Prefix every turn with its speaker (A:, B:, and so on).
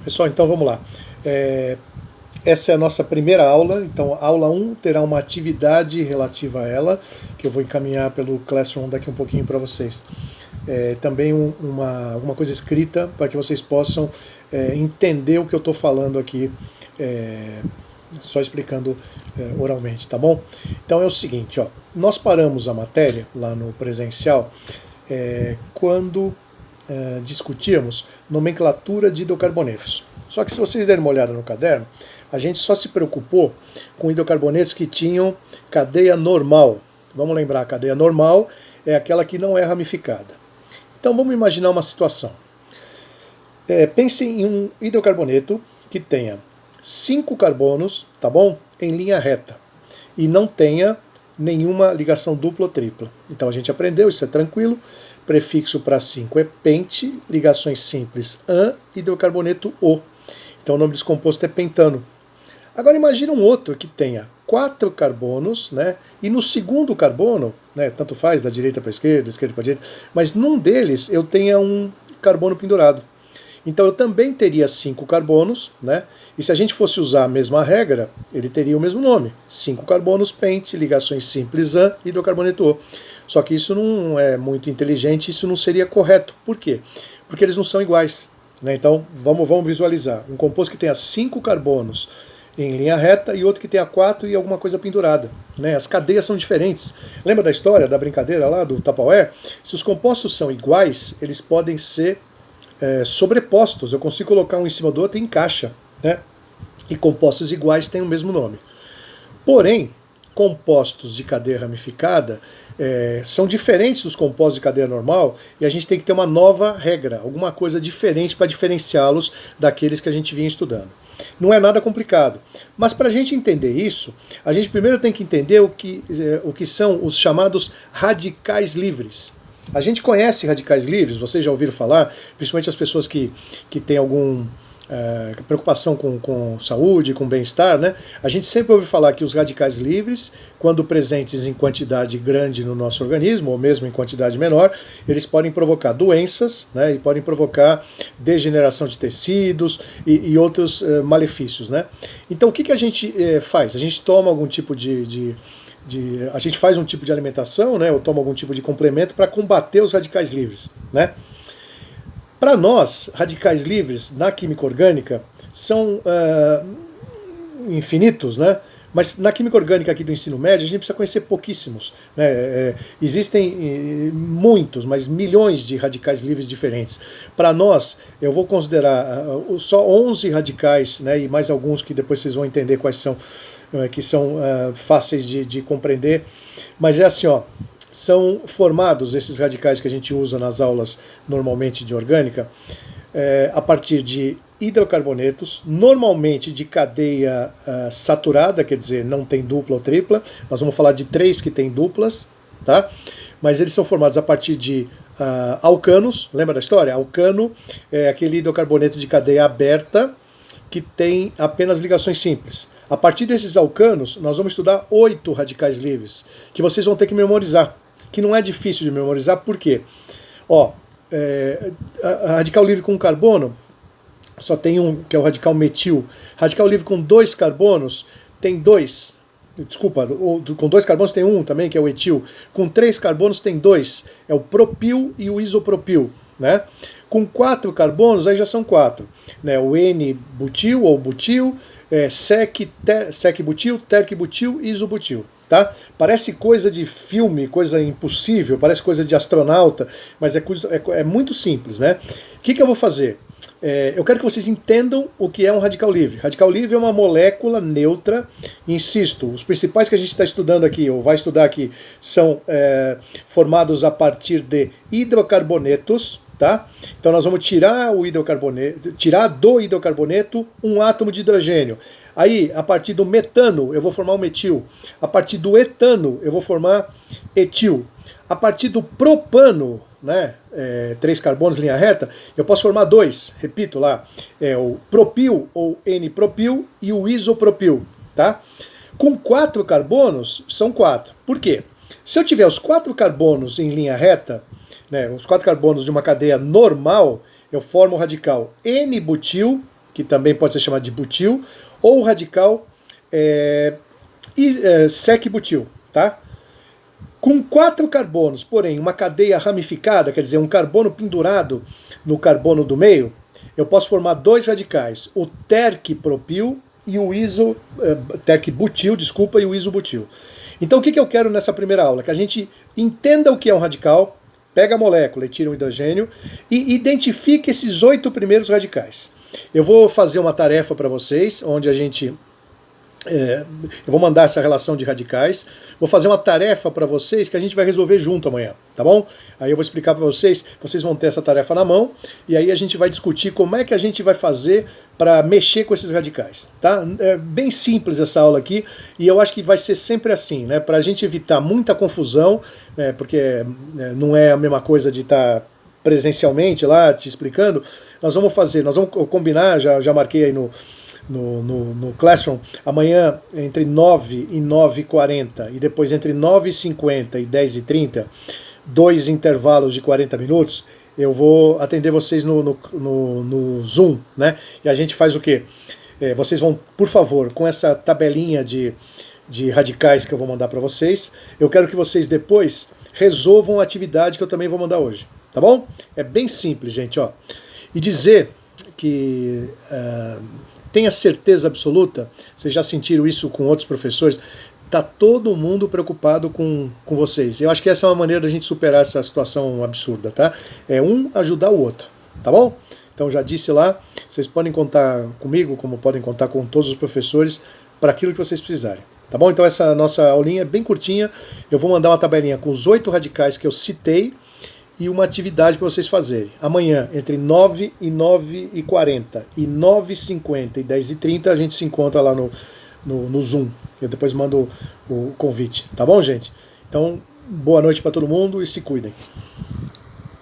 A: Pessoal, então vamos lá. Essa é a nossa primeira aula, então a aula 1 terá uma atividade relativa a ela, que eu vou encaminhar pelo Classroom daqui um pouquinho para vocês. Também alguma coisa escrita para que vocês possam entender o que eu estou falando aqui, só explicando oralmente, tá bom? Então é o seguinte, ó, nós paramos a matéria lá no presencial quando discutíamos nomenclatura de hidrocarbonetos. Só que se vocês derem uma olhada no caderno, a gente só se preocupou com hidrocarbonetos que tinham cadeia normal. Vamos lembrar, a cadeia normal é aquela que não é ramificada. Então vamos imaginar uma situação. Pensem em um hidrocarboneto que tenha 5 carbonos, tá bom? Em linha reta. E não tenha nenhuma ligação dupla ou tripla. Então a gente aprendeu, isso é tranquilo. Prefixo para 5 é pente, ligações simples an, hidrocarboneto O. Então o nome desse composto é pentano. Agora imagina um outro que tenha 4 carbonos, né? E no segundo carbono, né, tanto faz da direita para a esquerda, da esquerda para a direita, mas num deles eu tenha um carbono pendurado. Então eu também teria 5 carbonos, né? E se a gente fosse usar a mesma regra, ele teria o mesmo nome. 5 carbonos, pente, ligações simples an, hidrocarboneto O. Só que isso não é muito inteligente, isso não seria correto. Por quê? Porque eles não são iguais, né? Então vamos visualizar. Um composto que tenha 5 carbonos em linha reta e outro que tenha 4 e alguma coisa pendurada, né? As cadeias são diferentes. Lembra da história, da brincadeira lá do Tupperware? Se os compostos são iguais, eles podem ser sobrepostos. Eu consigo colocar um em cima do outro e encaixa, né? E compostos iguais têm o mesmo nome. Porém, compostos de cadeia ramificada são diferentes dos compostos de cadeia normal e a gente tem que ter uma nova regra, alguma coisa diferente para diferenciá-los daqueles que a gente vinha estudando. Não é nada complicado. Mas para a gente entender isso, a gente primeiro tem que entender o que são os chamados radicais livres. A gente conhece radicais livres, vocês já ouviram falar, principalmente as pessoas que têm alguma preocupação com saúde, com bem-estar, né? A gente sempre ouve falar que os radicais livres, quando presentes em quantidade grande no nosso organismo, ou mesmo em quantidade menor, eles podem provocar doenças, né? E podem provocar degeneração de tecidos e outros malefícios, né? Então o que a gente faz? A gente toma algum tipo a gente faz um tipo de alimentação, né? Ou toma algum tipo de complemento para combater os radicais livres, né? Para nós, radicais livres na química orgânica são infinitos, né? Mas na química orgânica aqui do ensino médio a gente precisa conhecer pouquíssimos, né? Existem muitos, mas milhões de radicais livres diferentes. Para nós, eu vou considerar só 11 radicais, né? E mais alguns que depois vocês vão entender quais são, que são fáceis de compreender. Mas é assim, ó. São formados, esses radicais que a gente usa nas aulas normalmente de orgânica, a partir de hidrocarbonetos, normalmente de cadeia saturada, quer dizer, não tem dupla ou tripla. Nós vamos falar de 3 que tem duplas, tá? Mas eles são formados a partir de alcanos. Lembra da história? Alcano é aquele hidrocarboneto de cadeia aberta que tem apenas ligações simples. A partir desses alcanos, nós vamos estudar 8 radicais livres, que vocês vão ter que memorizar, que não é difícil de memorizar, por quê? Ó, a radical livre com carbono, só tem um, que é o radical metil. Radical livre com 2 carbonos, tem 2. Desculpa, com 2 carbonos tem um também, que é o etil. Com 3 carbonos tem 2, é o propil e o isopropil, né? Com 4 carbonos, aí já são 4, né? O N-butil ou butil, sec-butil, terc-butil e isobutil, tá? Parece coisa de filme, coisa impossível, parece coisa de astronauta, mas é muito simples, né? O que eu vou fazer? Eu quero que vocês entendam o que é um radical livre. Radical livre é uma molécula neutra, insisto, os principais que a gente está estudando aqui, ou vai estudar aqui, são formados a partir de hidrocarbonetos, tá? Então nós vamos tirar do hidrocarboneto um átomo de hidrogênio. Aí, a partir do metano, eu vou formar um metil. A partir do etano, eu vou formar etil. A partir do propano, né, 3 carbonos, linha reta, eu posso formar 2, repito lá, o propil ou N-propil e o isopropil, tá? Com 4 carbonos, são 4. Por quê? Se eu tiver os 4 carbonos em linha reta, né, os 4 carbonos de uma cadeia normal, eu formo o radical N-butil, que também pode ser chamado de butil, ou o radical sec-butil, tá? Com 4 carbonos, porém, uma cadeia ramificada, quer dizer, um carbono pendurado no carbono do meio, eu posso formar 2 radicais, o terc-propil e o terc-butil, desculpa, e o isobutil. Então o que eu quero nessa primeira aula? Que a gente entenda o que é um radical, pega a molécula e tira um hidrogênio e identifique esses 8 primeiros radicais. Eu vou fazer uma tarefa para vocês, onde eu vou mandar essa relação de radicais, vou fazer uma tarefa para vocês que a gente vai resolver junto amanhã, tá bom? Aí eu vou explicar para vocês, vocês vão ter essa tarefa na mão, e aí a gente vai discutir como é que a gente vai fazer para mexer com esses radicais, tá? É bem simples essa aula aqui, e eu acho que vai ser sempre assim, né? Para a gente evitar muita confusão, né? Porque não é a mesma coisa de estar presencialmente lá te explicando, nós vamos combinar, já marquei aí no Classroom, amanhã entre 9 e 9h40 e depois entre 9h50 e 10h30, 2 intervalos de 40 minutos, eu vou atender vocês no Zoom, né? E a gente faz o quê? Vocês vão, por favor, com essa tabelinha de radicais que eu vou mandar para vocês, eu quero que vocês depois resolvam a atividade que eu também vou mandar hoje, tá bom? É bem simples, gente, ó. E dizer que tenha certeza absoluta, vocês já sentiram isso com outros professores, tá todo mundo preocupado com vocês. Eu acho que essa é uma maneira da gente superar essa situação absurda, tá? É um ajudar o outro, tá bom? Então já disse lá, vocês podem contar comigo, como podem contar com todos os professores, para aquilo que vocês precisarem. Tá bom? Então essa nossa aulinha é bem curtinha, eu vou mandar uma tabelinha com os 8 radicais que eu citei, e uma atividade para vocês fazerem. Amanhã, entre 9 e 9h40 e 9h50 e 10h30, a gente se encontra lá no Zoom. Eu depois mando o convite. Tá bom, gente? Então, boa noite para todo mundo e se cuidem.